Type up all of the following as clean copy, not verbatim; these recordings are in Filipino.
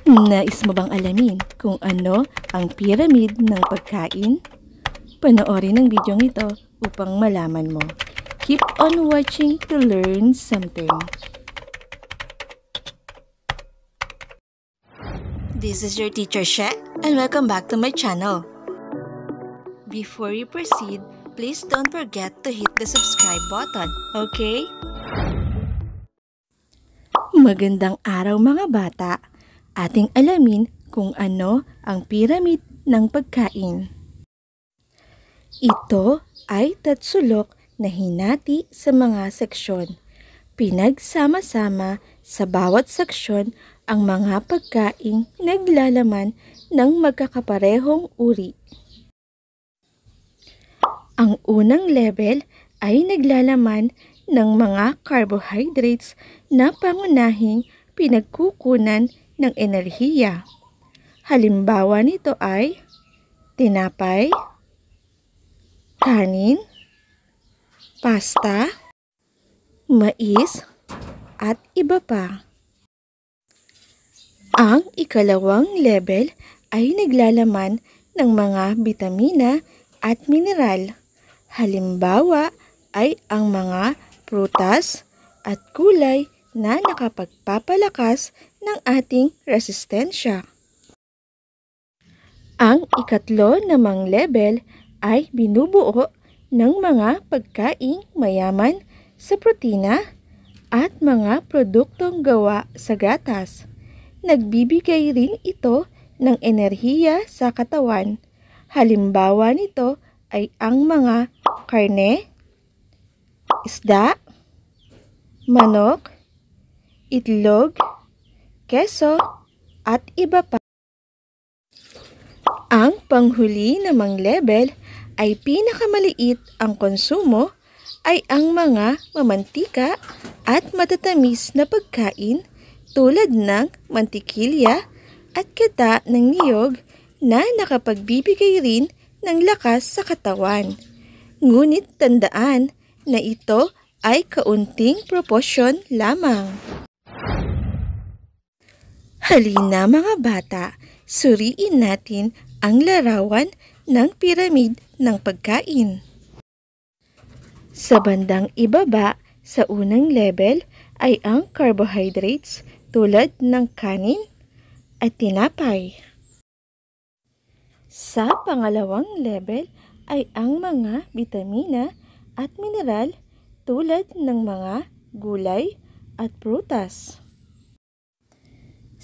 Nais mo bang alamin kung ano ang pyramid ng pagkain? Panoorin ang video ito upang malaman mo. Keep on watching to learn something. This is your teacher She, and welcome back to my channel. Before you proceed, please don't forget to hit the subscribe button, okay? Magandang araw mga bata! Ating alamin kung ano ang pyramid ng pagkain. Ito ay tatsulok na hinati sa mga seksyon. Pinagsama-sama sa bawat seksyon ang mga pagkaing naglalaman ng magkakaparehong uri. Ang unang level ay naglalaman ng mga carbohydrates na pangunahing pinagkukunan ng enerhiya. Halimbawa nito ay tinapay, kanin, pasta, mais, at iba pa. Ang ikalawang level ay naglalaman ng mga bitamina at mineral. Halimbawa ay ang mga prutas at gulay na nakapagpapalakas ng ating resistensya. Ang ikatlo namang level ay binubuo ng mga pagkaing mayaman sa protina at mga produktong gawa sa gatas. Nagbibigay rin ito ng enerhiya sa katawan. Halimbawa nito ay ang mga karne, isda, manok, itlog, keso, at iba pa. Ang panghuli namang level ay pinakamaliit ang konsumo ay ang mga mamantika at matatamis na pagkain tulad ng mantikilya at gata ng niyog na nakapagbibigay rin ng lakas sa katawan. Ngunit tandaan na ito ay kaunting proporasyon lamang. Halina mga bata, suriin natin ang larawan ng pyramid ng pagkain. Sa bandang ibaba sa unang level ay ang carbohydrates tulad ng kanin at tinapay. Sa pangalawang level ay ang mga bitamina at mineral tulad ng mga gulay at prutas.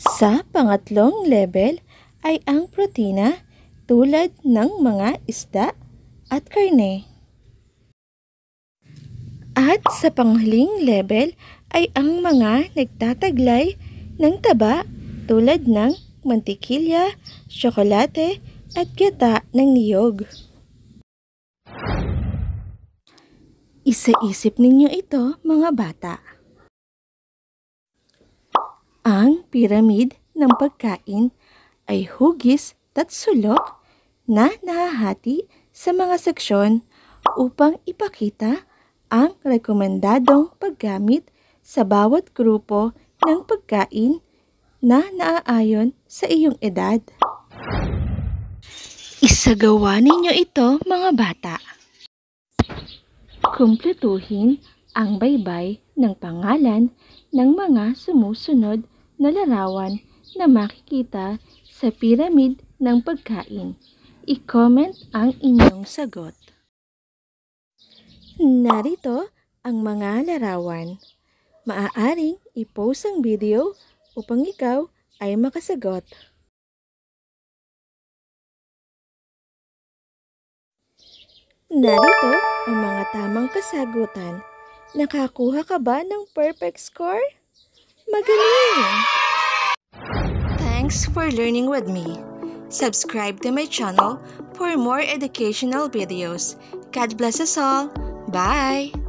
Sa pangatlong level ay ang protina tulad ng mga isda at karne. At sa panghuling level ay ang mga nagtataglay ng taba tulad ng mantikilya, tsokolate at gata ng niyog. Isa-isip ninyo ito mga bata. Ang pyramid ng pagkain ay hugis tatsulok na nahahati sa mga seksyon upang ipakita ang rekomendadong paggamit sa bawat grupo ng pagkain na naaayon sa iyong edad. Isagawa ninyo ito mga bata. Kumpletuhin ang baybay ng pangalan ng mga sumusunod na larawan na makikita sa pyramid ng pagkain. I-comment ang inyong sagot. Narito ang mga larawan. Maaaring i-post ang video upang ikaw ay makasagot. Narito ang mga tamang kasagutan. Nakakuha ka ba ng perfect score? Magaling! Thanks for learning with me. Subscribe to my channel for more educational videos. God bless us all. Bye!